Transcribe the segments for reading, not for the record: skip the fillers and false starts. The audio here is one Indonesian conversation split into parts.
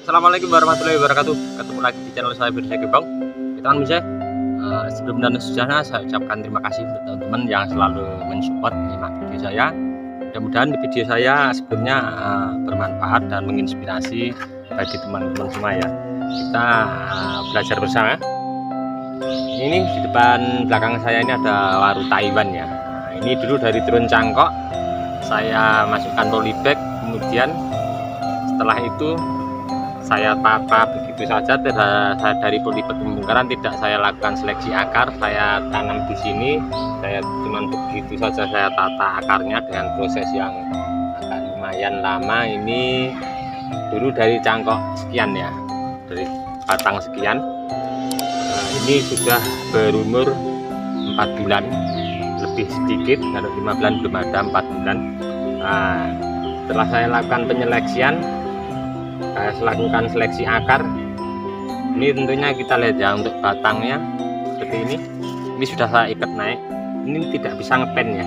Assalamualaikum warahmatullahi wabarakatuh. Ketemu lagi di channel saya Firsa Gebang. Kita bisa sebelum dan sesudahnya saya ucapkan terima kasih untuk teman-teman yang selalu mensupport menyimak video saya. Mudah-mudahan di video saya sebelumnya bermanfaat dan menginspirasi bagi teman-teman semua ya. Kita belajar bersama. Ini di depan belakang saya ini ada warung Taiwan ya. Nah, ini dulu dari turun cangkok saya masukkan polybag, kemudian setelah itu saya tata begitu saja dari polybag pembongkaran, tidak saya lakukan seleksi akar, saya tanam di sini, saya cuman begitu saja saya tata akarnya dengan proses yang agak lumayan lama. Ini dulu dari cangkok sekian ya, dari batang sekian. Nah, ini sudah berumur 4 bulan lebih sedikit, kalau 5 bulan belum ada, 4 bulan. Nah, setelah saya lakukan penyeleksian, saya lakukan seleksi akar. Ini tentunya kita lihat ya, untuk batangnya seperti ini sudah saya ikat naik. Ini tidak bisa ngepen ya.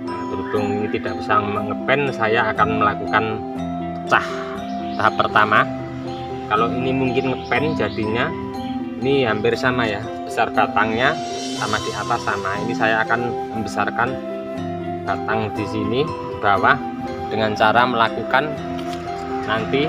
Nah, berhubung ini tidak bisa ngepen, saya akan melakukan pecah tahap pertama. Kalau ini mungkin ngepen, jadinya ini hampir sama ya, besar batangnya sama di atas sama. Ini saya akan membesarkan batang di sini di bawah dengan cara melakukan, nanti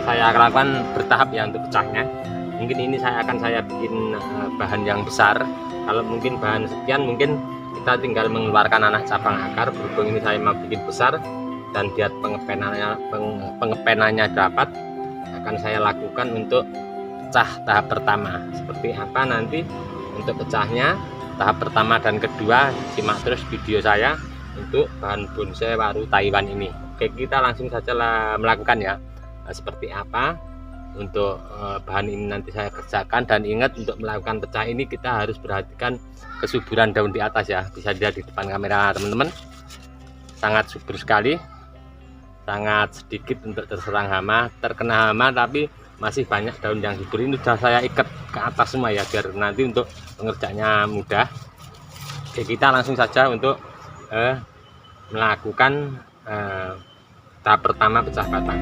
saya akan lakukan bertahap ya untuk pecahnya. Mungkin ini saya bikin bahan yang besar. Kalau mungkin bahan sekian, mungkin kita tinggal mengeluarkan anak cabang akar. Berhubung ini saya mau bikin besar dan biar pengepenannya dapat, akan saya lakukan untuk pecah tahap pertama. Seperti apa nanti untuk pecahnya tahap pertama dan kedua, simak terus video saya untuk bahan bonsai waru Taiwan ini. Oke, kita langsung saja melakukan ya. Seperti apa untuk bahan ini nanti saya kerjakan. Dan ingat, untuk melakukan pecah ini kita harus perhatikan kesuburan daun di atas ya. Bisa dilihat di depan kamera teman-teman, sangat subur sekali, sangat sedikit untuk terserang hama, terkena hama, tapi masih banyak daun yang subur. Ini sudah saya ikat ke atas semua ya, biar nanti untuk pengerjaannya mudah. Oke, kita langsung saja untuk melakukan tahap pertama pecah batang.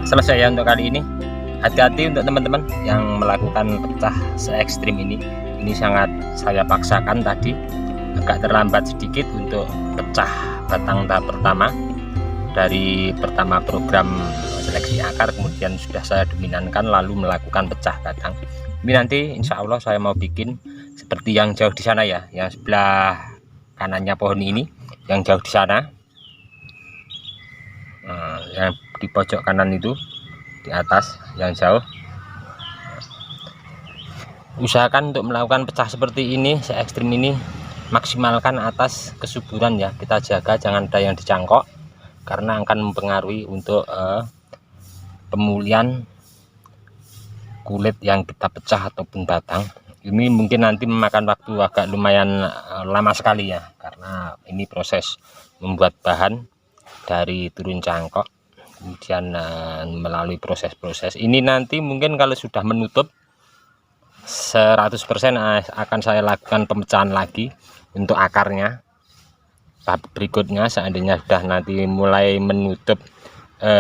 Selesai ya untuk kali ini. Hati-hati untuk teman-teman yang melakukan pecah se ekstrim ini sangat saya paksakan tadi, agak terlambat sedikit untuk pecah batang tahap pertama. Dari pertama program seleksi akar, kemudian sudah saya dominankan, lalu melakukan pecah batang. Ini nanti insya Allah saya mau bikin seperti yang jauh di sana ya, yang sebelah kanannya pohon ini, yang jauh di sana. Nah, yang di pojok kanan itu, di atas yang jauh, usahakan untuk melakukan pecah seperti ini, se ekstrim ini, maksimalkan atas kesuburan ya. Kita jaga jangan ada yang dicangkok, karena akan mempengaruhi untuk pemulihan kulit yang kita pecah ataupun batang. Ini mungkin nanti memakan waktu agak lumayan lama sekali ya, karena ini proses membuat bahan dari turun cangkok, kemudian melalui proses-proses ini. Nanti mungkin kalau sudah menutup 100% akan saya lakukan pemecahan lagi untuk akarnya. Tahap berikutnya, seandainya sudah nanti mulai menutup,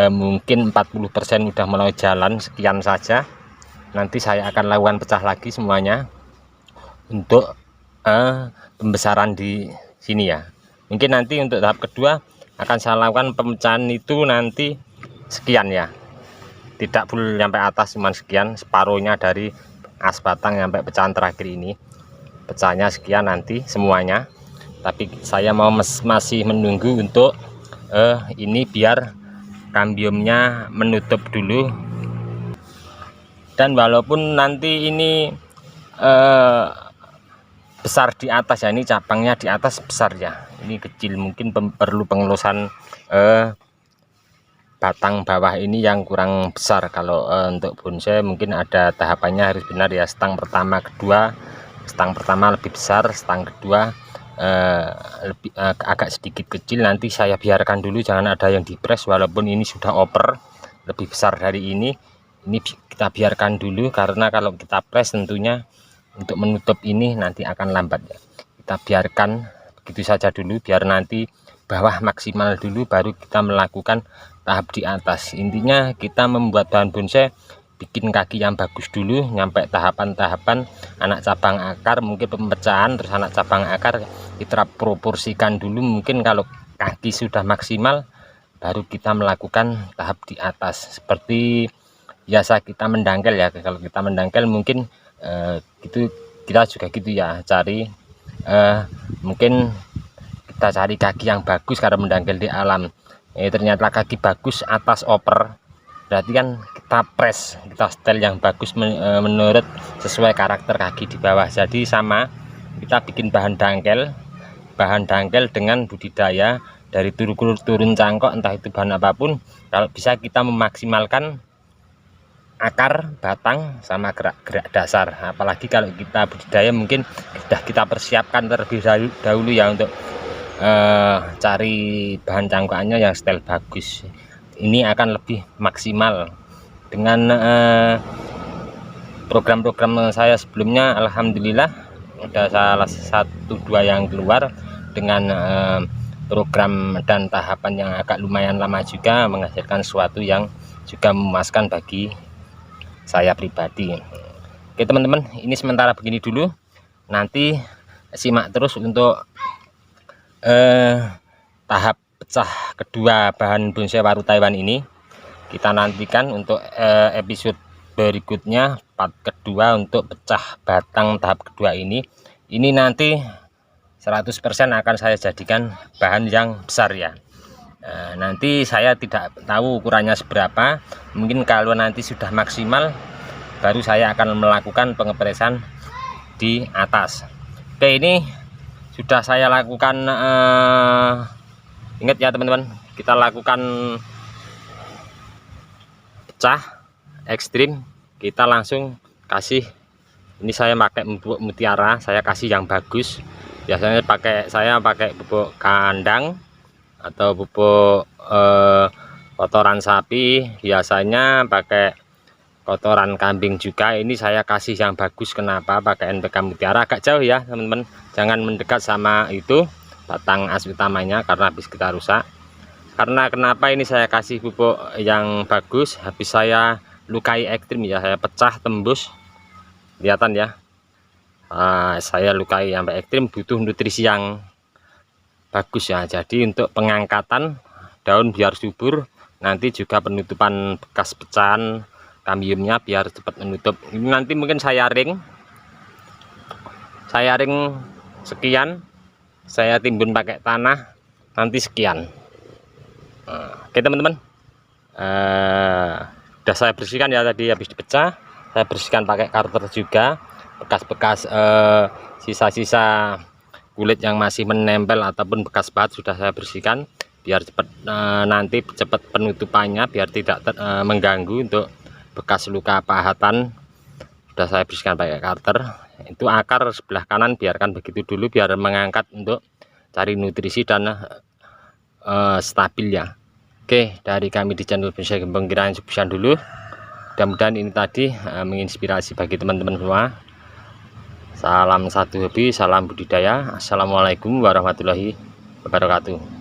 mungkin 40% sudah mulai jalan, sekian saja, nanti saya akan lakukan pecah lagi semuanya untuk pembesaran di sini ya. Mungkin nanti untuk tahap kedua akan saya lakukan pemecahan itu nanti sekian ya, tidak full sampai atas, cuman sekian, separuhnya dari as batang sampai pecahan terakhir ini, pecahnya sekian nanti semuanya. Tapi saya mau masih menunggu untuk ini biar kambiumnya menutup dulu Dan walaupun nanti ini besar di atas ya, ini cabangnya di atas besar ya, ini kecil, mungkin perlu pengelusan batang bawah ini yang kurang besar. Kalau untuk bonsai mungkin ada tahapannya, harus benar ya, stang pertama kedua, stang pertama lebih besar, stang kedua lebih agak sedikit kecil. Nanti saya biarkan dulu, jangan ada yang dipres, walaupun ini sudah oper lebih besar dari ini kita biarkan dulu, karena kalau kita press tentunya untuk menutup ini nanti akan lambat ya. Kita biarkan begitu saja dulu, biar nanti bawah maksimal dulu, baru kita melakukan tahap di atas. Intinya kita membuat bahan bonsai, bikin kaki yang bagus dulu, nyampe tahapan-tahapan anak cabang akar, mungkin pemecahan, terus anak cabang akar kita proporsikan dulu. Mungkin kalau kaki sudah maksimal, baru kita melakukan tahap di atas. Seperti biasa kita mendangkel ya, kalau kita mendangkel mungkin gitu, kita juga gitu ya, cari mungkin kita cari kaki yang bagus karena mendangkel di alam. Ternyata kaki bagus atas oper, berarti kan kita press, kita setel yang bagus menurut sesuai karakter kaki di bawah. Jadi sama, kita bikin bahan dangkel dengan budidaya dari turun cangkok, entah itu bahan apapun. Kalau bisa kita memaksimalkan akar, batang, sama gerak-gerak dasar. Apalagi kalau kita budidaya mungkin sudah kita persiapkan terlebih dahulu ya, untuk cari bahan cangkokannya yang style bagus. Ini akan lebih maksimal. Dengan program-program saya sebelumnya, alhamdulillah ada salah 1-2 yang keluar dengan program dan tahapan yang agak lumayan lama juga, menghasilkan sesuatu yang juga memuaskan bagi saya pribadi. Oke teman-teman, ini sementara begini dulu, nanti simak terus untuk tahap pecah kedua bahan bonsai waru Taiwan ini. Kita nantikan untuk episode berikutnya, part kedua untuk pecah batang tahap kedua ini nanti 100% akan saya jadikan bahan yang besar ya. Nanti saya tidak tahu ukurannya seberapa, mungkin kalau nanti sudah maksimal baru saya akan melakukan pengepresan di atas. Oke, ini sudah saya lakukan, ingat ya teman-teman, kita lakukan pecah ekstrim, kita langsung kasih. Ini saya pakai pupuk mutiara, saya kasih yang bagus. Biasanya saya pakai pupuk kandang atau pupuk kotoran sapi, biasanya pakai kotoran kambing juga. Ini saya kasih yang bagus. Kenapa pakai NPK mutiara? Agak jauh ya teman-teman, jangan mendekat sama itu batang as utamanya, karena habis kita rusak. Karena kenapa ini saya kasih pupuk yang bagus, habis saya lukai ekstrim ya, saya pecah tembus, kelihatan ya. Saya lukai sampai ekstrim, butuh nutrisi yang bagus ya. Jadi untuk pengangkatan daun biar subur, nanti juga penutupan bekas pecahan kambiumnya biar cepat menutup. Ini nanti mungkin saya ring sekian, saya timbun pakai tanah nanti sekian. Oke teman-teman, udah saya bersihkan ya tadi habis dipecah, saya bersihkan pakai karter juga. Bekas-bekas sisa-sisa kulit yang masih menempel ataupun bekas bahat sudah saya bersihkan, biar cepat nanti cepat penutupannya, biar tidak mengganggu. Untuk bekas luka pahatan sudah saya bersihkan pakai karter. Itu akar sebelah kanan biarkan begitu dulu, biar mengangkat untuk cari nutrisi dan stabil ya. Oke, dari kami di channel Bonsai Gembong Kiraan sekian dulu. Mudah-mudahan ini tadi menginspirasi bagi teman-teman semua. Salam satu hobi, salam budidaya. Assalamualaikum warahmatullahi wabarakatuh.